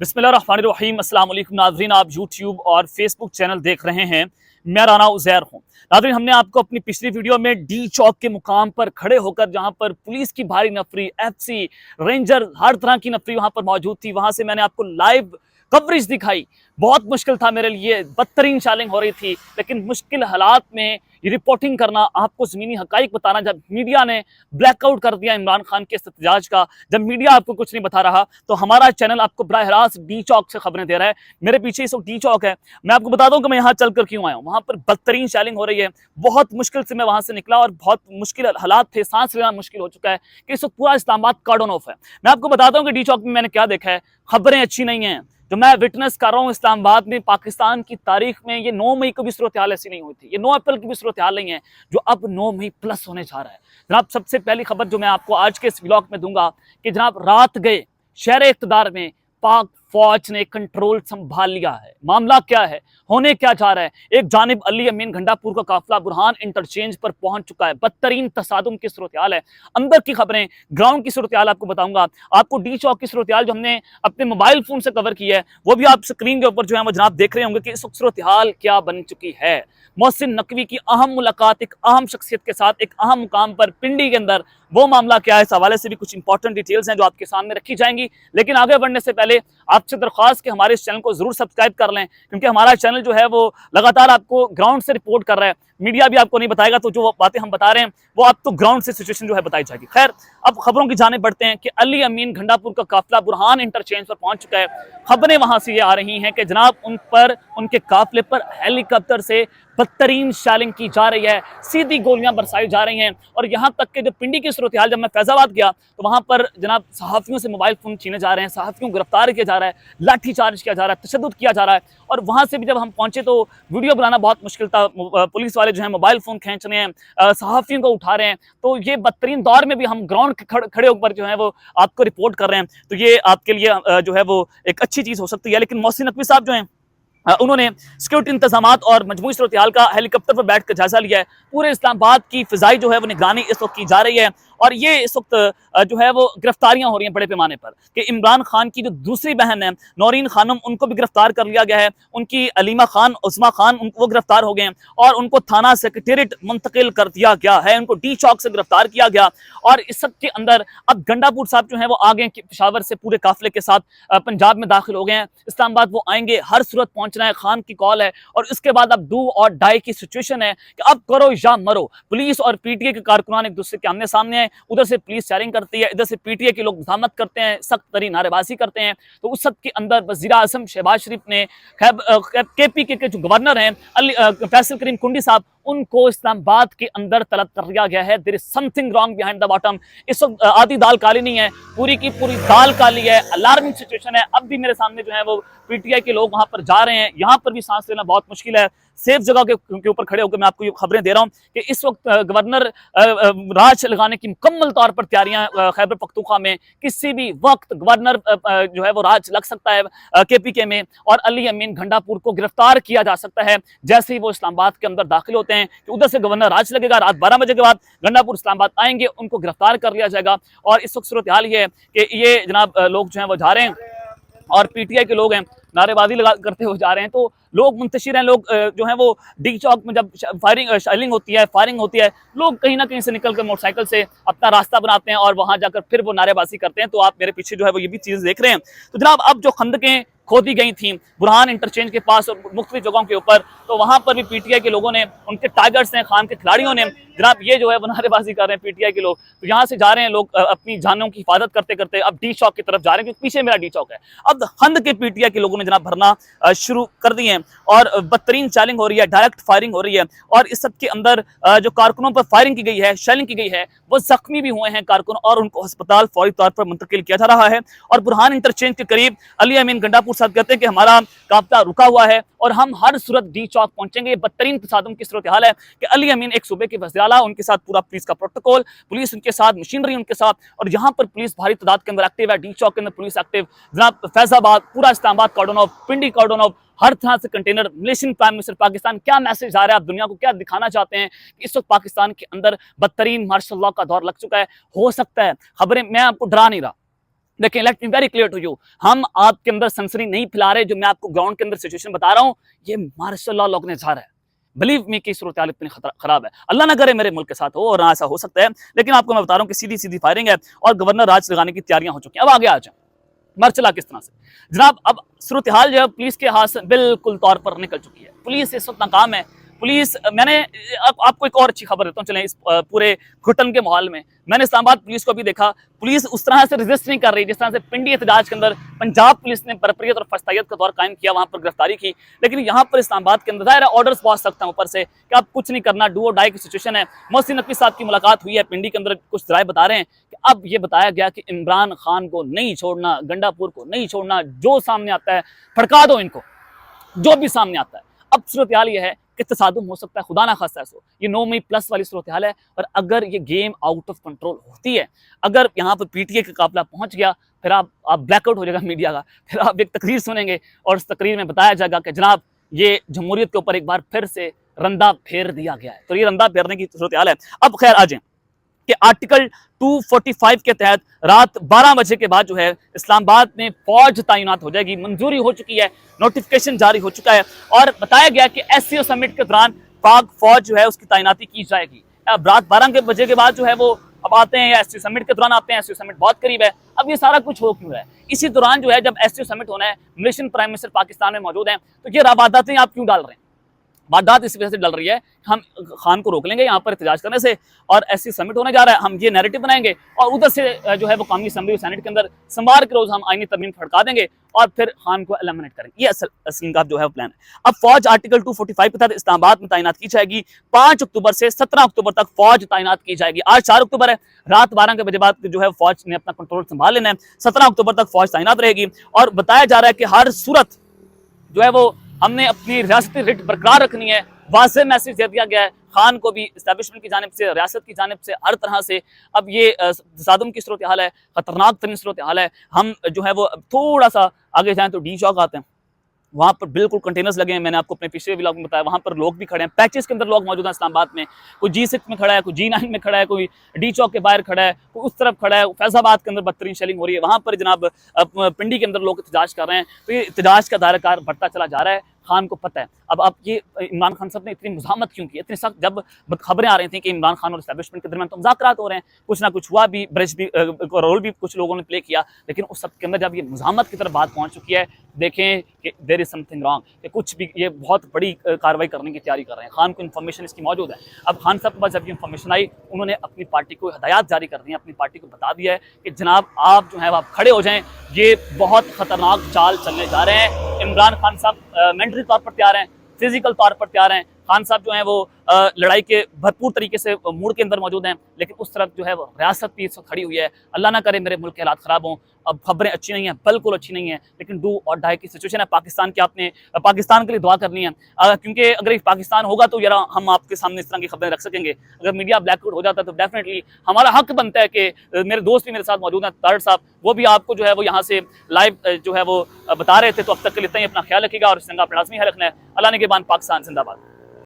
बिस्मिल्लाहिर्रहमानिर्रहीम। अस्सलाम वालेकुम नाज़रीन, आप यूट्यूब और फेसबुक चैनल देख रहे हैं। मैं राना उज़ैर हूँ। नाज़रीन, हमने आपको अपनी पिछली वीडियो में डी चौक के मुकाम पर खड़े होकर, जहाँ पर पुलिस की भारी नफरी, एफसी, रेंजर, हर तरह की नफरी वहाँ पर मौजूद थी, वहाँ से मैंने आपको लाइव कवरेज दिखाई। बहुत मुश्किल था मेरे लिए, बदतरीन चैलेंज हो रही थी, लेकिन मुश्किल हालात में ये रिपोर्टिंग करना, आपको ज़मीनी हकाइक बताना। जब मीडिया ने ब्लैकआउट कर दिया इमरान खान के इस्तेजाज का, जब मीडिया आपको कुछ नहीं बता रहा, तो हमारा चैनल आपको बराह रास्त डी चौक से खबरें दे रहा है। मेरे पीछे इस वक्त डी चौक है। मैं आपको बता दूं कि मैं यहाँ चलकर क्यों आया हूँ। वहाँ पर बदतरीन चैलेंज हो रही है। बहुत मुश्किल से मैं वहाँ से निकला और बहुत मुश्किल हालात थे, सांस लेना मुश्किल हो चुका है कि इस वक्त पूरा इस्लामाबाद कार्डन ऑफ है। मैं आपको बताता हूँ कि डी चौक में मैंने क्या देखा है। खबरें अच्छी नहीं हैं जो मैं विटनेस कर रहा हूँ। इस्लामाबाद में पाकिस्तान की तारीख में ये 9 मई को भी सूरत हाल ऐसी नहीं हुई थी, ये 9 अप्रैल की भी सूरत हाल नहीं है जो अब 9 मई प्लस होने जा रहा है। जनाब, सबसे पहली खबर जो मैं आपको आज के इस व्लॉग में दूंगा कि जनाब रात गए शहर इक़्तिदार में पाक फौज ने कंट्रोल संभाल लिया है। मामला क्या है, होने क्या जा रहा है? एक जानिब अली अमीन घंडापुर का काफिला बुरहान इंटरचेंज पर पहुंच चुका है। बदतरीन तसादुम की सूरत हाल है। अंदर की खबरें, ग्राउंड की सूरत हाल आपको बताऊंगा। आपको डी चौक की सूरत हाल जो हमने अपने मोबाइल फोन से कवर की है, वो भी आप स्क्रीन के ऊपर जो है वो जनाब देख रहे होंगे कि इस वक्त सूरत हाल क्या बन चुकी है। मोहसिन नकवी की अहम मुलाकात एक अहम शख्सियत के साथ एक अहम मुकाम पर पिंडी के अंदर, वो मामला क्या है, इस हवाले से भी कुछ इंपॉर्टेंट डिटेल्स हैं जो आपके सामने रखी जाएंगी। लेकिन आगे बढ़ने से पहले आपसे दरख्वास्त कि हमारे इस चैनल को जरूर सब्सक्राइब कर लें, क्योंकि हमारा चैनल जो है वो लगातार आपको ग्राउंड से रिपोर्ट कर रहा है। मीडिया भी आपको नहीं बताएगा, तो जो बातें हम बता रहे हैं वो आपको ग्राउंड से सिचुएशन जो है बताई जाएगी। खैर, अब खबरों की जाने बढ़ते हैं कि अली अमीन घंडापुर का काफिला बुरहान इंटरचेंज पर पहुंच चुका है। खबरें वहां से ये आ रही हैं कि जनाब उन पर, उनके काफिले पर हेलीकॉप्टर से बदतरीन शैलिंग की जा रही है, सीधी गोलियां बरसाई जा रही हैं। और यहाँ तक कि जो पिंडी की सूरत हाल, जब मैं फैजाबाद गया तो वहाँ पर जनाब सहाफ़ियों से मोबाइल फ़ोन छीने जा रहे हैं, सहाफ़ियों को गिरफ्तार किया जा रहा है, लाठी चार्ज किया जा रहा है, तशद्दुद किया जा रहा है। और वहाँ से भी जब हम पहुँचे तो वीडियो बनाना बहुत मुश्किल था। पुलिस वाले जो है मोबाइल फ़ोन खींच रहे हैं, सहाफ़ियों को उठा रहे हैं। तो ये बदतरीन दौर में भी हम ग्राउंड खड़े होकर जो है वो आपको रिपोर्ट कर रहे हैं, तो ये आपके लिए जो है वो एक अच्छी चीज़ हो सकती है। लेकिन मोहसिन नकवी साहब जो हैं, उन्होंने सिक्योरिटी इंतजामात और मजमूई सूरत हाल का हेलीकॉप्टर पर बैठकर जायजा लिया है। पूरे इस्लामाबाद की फिजाई जो है वो निगरानी इस वक्त की जा रही है। और ये इस वक्त जो है वो गिरफ्तारियां हो रही हैं बड़े पैमाने पर कि इमरान खान की जो दूसरी बहन है नौरीन खानम, उनको भी गिरफ्तार कर लिया गया है। उनकी अलीमा खान, उस्मा खान, वो गिरफ्तार हो गए हैं और उनको थाना सेक्रेटेरिएट मुंतकिल कर दिया गया है। उनको डी चौक से गिरफ्तार किया गया। और इस सब के अंदर अब घंडापुर साहब जो है वो आ गए पेशावर से पूरे काफिले के साथ पंजाब में दाखिल हो गए हैं। इस्लामाबाद वो आएंगे, हर सूरत पहुंचना है, खान की कॉल है। और इसके बाद अब डू और डाई की सिचुएशन है कि अब करो या मरो। पुलिस और पीटीए के कारकुनान एक दूसरे के आमने सामने हैं। उधर से पुलिस शेयरिंग करती है, इधर से पीटीए के लोग मज़ामत करते हैं, सख्त तरीन नारेबाजी करते हैं। तो उस सब के अंदर वज़ीर आज़म शहबाज शरीफ ने केपीके के जो गवर्नर हैं फैसल करीम कुंडी साहब, उनको इस्लामाबाद के अंदर तलब कर लिया गया है। There is something wrong behind the bottom. इस वक्त आधी दाल काली नहीं है, पूरी की पूरी दाल काली है। अलार्मिंग सिचुएशन है। अब भी मेरे सामने जो है वो पीटीआई के लोग वहां पर जा रहे हैं। यहाँ पर भी सांस लेना बहुत मुश्किल है। सेफ जगह के ऊपर खड़े होकर मैं आपको ये खबरें दे रहा हूँ कि इस वक्त गवर्नर राज लगाने की मुकम्मल तौर पर तैयारियां खैबर पख्तूनख्वा में, किसी भी वक्त गवर्नर जो है वो राज लग सकता है केपीके में, और अली अमीन घंडापुर को गिरफ्तार किया जा सकता है जैसे ही वो इस्लामाबाद के अंदर दाखिल होते हैं कि उधर से गवर्नर राज लगेगा। रात 12 बजे के बाद घंडापुर इस्लामाबाद आएंगे, उनको गिरफ्तार कर लिया जाएगा। और इस वक्त सूरत हाल ये है कि ये जनाब लोग जो है वो जा रहे हैं और पीटीआई के लोग हैं नारेबाजी लगा करते हुए जा रहे हैं। तो लोग मुंतशिर हैं, लोग जो है वो डी चौक में जब शेलिंग होती है, फायरिंग होती है, लोग कहीं ना कहीं से निकल कर मोटरसाइकिल से अपना रास्ता बनाते हैं और वहां जाकर फिर वो नारेबाजी करते हैं। तो आप मेरे पीछे जो है वो ये भी चीज़ देख रहे हैं। तो जनाब अब जो खंदकें खोदी गई थी बुरहान इंटरचेंज के पास और मुख्तलिफ जगहों के ऊपर, तो वहां पर भी पीटीआई के लोगों ने, उनके टाइगर्स ने, खान के खिलाड़ियों ने जनाब ये जो है वो नारेबाजी कर रहे हैं पीटीआई के लोग। तो यहाँ से जा रहे हैं लोग अपनी जानों की हिफाजत करते करते अब डी चौक की तरफ जा रहे हैं, क्योंकि पीछे मेरा डी चौक है। अब खंद के पीटीआई के लोगों ने जनाब भरना शुरू कर दिए हैं और बदतरीन चैलेंज हो रही है, डायरेक्ट फायरिंग हो रही है। और इस सब के अंदर जो कारकुनों पर फायरिंग की गई है, शेलिंग की गई है, वो जख्मी भी हुए हैं कारकुन और उनको अस्पताल फौरी तौर पर मुंतकिल किया जा रहा है। और बुरहान इंटरचेंज के करीब अली अमीन घंडापुर साहब कहते हैं कि हमारा काफिला रुका हुआ है और हम हर सूरत डी चौक पहुंचेंगे। बदतरीन तसादुम की सूरत हाल है कि अली अमीन एक सूबे के वज़ीर आला, उनके साथ पूरा पुलिस का प्रोटोकॉल, पुलिस उनके साथ, मशीनरी उनके साथ, और यहाँ पर पुलिस भारी तादाद के अंदर एक्टिव है। डी चौक के अंदर पुलिस एक्टिव, जनाब फैजाबाद, पूरा इस्लामाबाद कार्डन ऑफ, पिंडी कार्डन ऑफ, हर तरह से container. Malaysian prime minister Pakistan क्या मैसेज आ रहा है, आप दुनिया को क्या दिखाना चाहते हैं कि इस वक्त पाकिस्तान के अंदर बदतरीन मार्शल लॉ का दौर लग चुका है। हो सकता है खबरें, मैं आपको डरा नहीं रहा, देखिए, let me very clear to you, हम आपके अंदर सनसनी नहीं फैला रहे। जो मैं आपको ग्राउंड के अंदर सिचुएशन बता रहा हूं, ये मार्शल लॉ लोग ने जा रहा है। बिलीव मी कि सूरत हाल इतनी खराब है। अल्लाह ना करे मेरे मुल्क के साथ हो, और ना ऐसा हो सकता है, लेकिन आपको मैं बता रहा हूं कि सीधी सीधी फायरिंग है और गवर्नर राज लगाने की तैयारियां हो चुकी हैं। अब आगे आ जाए, मर चला किस तरह से जनाब। अब सूरत हाल जो है पुलिस के हाथ से बिल्कुल तौर पर निकल चुकी है। पुलिस इस वक्त नाकाम है। पुलिस, मैंने आपको एक और अच्छी खबर देता हूँ, चलें इस पूरे घुटन के माहौल में मैंने इस्लामाबाद पुलिस को भी देखा। पुलिस उस तरह से रेजिस्ट नहीं कर रही जिस तरह से पिंडी एहतजाज के अंदर पंजाब पुलिस ने बरपरियत और फस्तैयत का दौर कायम किया, वहां पर गिरफ्तारी की। लेकिन यहाँ पर इस्लामाबाद के अंदर ज़ाहिर है ऑर्डर्स बहुत सख्त हैं ऊपर से कि आप कुछ नहीं करना, डू और डाई की सिचुएशन है। मोहसिन नकवी साहब की मुलाकात हुई है पिंडी के अंदर, कुछ जराए बता रहे हैं कि अब ये बताया गया कि इमरान खान को नहीं छोड़ना, गंडापुर को नहीं छोड़ना, जो सामने आता है फड़का दो इनको, जो भी सामने आता है। अब सूरत हाल ये है कि तसादुम हो सकता है, खुदा ना खास्ता ऐसा, ये 9 मई प्लस वाली सूरत हाल है। और अगर ये गेम आउट ऑफ कंट्रोल होती है, अगर यहाँ पर पीटीए का काफिला पहुंच गया, फिर आप ब्लैकआउट हो जाएगा मीडिया का। फिर आप एक तकरीर सुनेंगे और उस तकरीर में बताया जाएगा कि जनाब ये जमहूरियत के ऊपर एक बार फिर से रंदा फेर दिया गया है। तो ये रंदा फेरने की सूरत हाल है। अब खैर आ जाए कि आर्टिकल 245 के तहत रात 12 बजे के बाद जो है इस्लामाबाद में फौज तैनात हो जाएगी। मंजूरी हो चुकी है, नोटिफिकेशन जारी हो चुका है और बताया गया कि एससीओ समिट के दौरान पाक फौज जो है उसकी तैनाती की जाएगी। अब रात 12 बजे के बाद जो है वो अब आते हैं, या एससीओ समिट के दौरान आते हैं। एससीओ समिट बहुत करीब है। अब ये सारा कुछ हो क्यों रहा है? इसी दौरान जो है जब एससीओ समिट होना है, मलेशियन प्राइम मिनिस्टर पाकिस्तान में मौजूद हैं, तो ये वारदातें आप क्यों डाल रहे हैं? वारदात इस वजह से डल रही है, हम खान को रोक लेंगे यहाँ पर एहतजाज करने से, और ऐसी समिट होने जा रहा है, हम ये नैरेटिव बनाएंगे और उधर से जो है वो कौमी असम्बली और सेनेट के अंदर सोमवार के रोज हम आईनी तरमीम फड़का देंगे और फिर खान को एलिमिनेट करेंगे। ये असल का जो है वो प्लान है। अब फौज आर्टिकल 245 के तहत इस्लामाबाद में तैनात की जाएगी। 5 अक्टूबर से 17 अक्टूबर तक फौज तैनात की जाएगी। आज 4 अक्टूबर है, रात 12 बजे बाद जो है फौज ने अपना कंट्रोल संभाल लेना है। 17 अक्टूबर तक फौज तैनात रहेगी और बताया जा रहा है कि हर सूरत जो है वो हमने अपनी रियासती रिट बरकरार रखनी है। वाज़ेह मैसेज दे दिया गया है खान को भी, इस्टेब्लिशमेंट की जानिब से, रियासत की जानिब से, हर तरह से। अब ये तसादुम की सूरत हाल है, खतरनाक तरीन सूरत हाल है। हम जो है वो थोड़ा सा आगे जाएं तो डी चौक आते हैं, वहाँ पर बिल्कुल कंटेनर्स लगे हैं। मैंने आपको अपने पिछले व्लॉग में बताया, वहाँ पर लोग भी खड़े हैं, पैचेस के अंदर लोग मौजूद हैं इस्लामाबाद में। कोई G6 में खड़ा है, कोई G9 में खड़ा है, कोई डी चौक के बाहर खड़ा है, कोई उस तरफ खड़ा है। फैजाबाद के अंदर बदतरीन शेलिंग हो रही है, वहाँ पर जनाब पिंडी के अंदर लोग एहतजाज कर रहे हैं। तो ये एहतजाज का दायराकार बढ़ता चला जा रहा है, खान को पता है। अब आप ये इमरान खान साहब ने इतनी मुज़ाहमत क्यों की, इतनी सख्त, जब खबरें आ रही थी कि इमरान खान और इस्टेब्लिशमेंट के दरमियान तो मुज़ाकरात हो रहे हैं, कुछ ना कुछ हुआ भी, ब्रिज भी रोल भी कुछ लोगों ने प्ले किया, लेकिन उस सब के अंदर जब ये मुज़ाहमत की तरफ बात पहुंच चुकी है, देखें कि देयर इज समथिंग रॉन्ग, कि कुछ भी ये बहुत बड़ी कार्रवाई करने की तैयारी कर रहे हैं। खान को इन्फॉर्मेशन इसकी मौजूद है। अब खान साहब के पास जब ये इन्फॉर्मेशन आई, उन्होंने अपनी पार्टी को हदायत जारी कर दी है, अपनी पार्टी को बता दिया है कि जनाब आप जो है आप खड़े हो जाएं, ये बहुत खतरनाक चाल चलने जा रहे हैं। इमरान खान साहब मेंटली तौर पर तैयार हैं, फिजिकल तौर पर तैयार हैं। खान साहब जो हैं वो लड़ाई के भरपूर तरीके से मूड के अंदर मौजूद हैं, लेकिन उस तरफ जो है वो रियासत भी इस वक्त खड़ी हुई है। अल्लाह ना करे मेरे मुल्क के हालात ख़राब हों। अब खबरें अच्छी नहीं हैं, बिल्कुल अच्छी नहीं है, लेकिन डू और डाई की सिचुएशन है पाकिस्तान की। आपने पाकिस्तान के लिए दुआ करनी है, क्योंकि अगर पाकिस्तान होगा तो यार हम आपके सामने इस तरह की खबरें रख सकेंगे। अगर मीडिया ब्लैकआउट हो जाता है तो डेफिनेटली हमारा हक बनता है कि मेरे दोस्त भी मेरे साथ मौजूद हैं, तारड़ साहब, वो भी आपको जो है वो यहाँ से लाइव जो है वो बता रहे थे। तो अब तक के लिए इतना ही, अपना ख्याल रखिएगा और इस जंग अपना लाज़मी है रखना है। अल्लाह ने के बाद पाकिस्तान जिंदाबाद।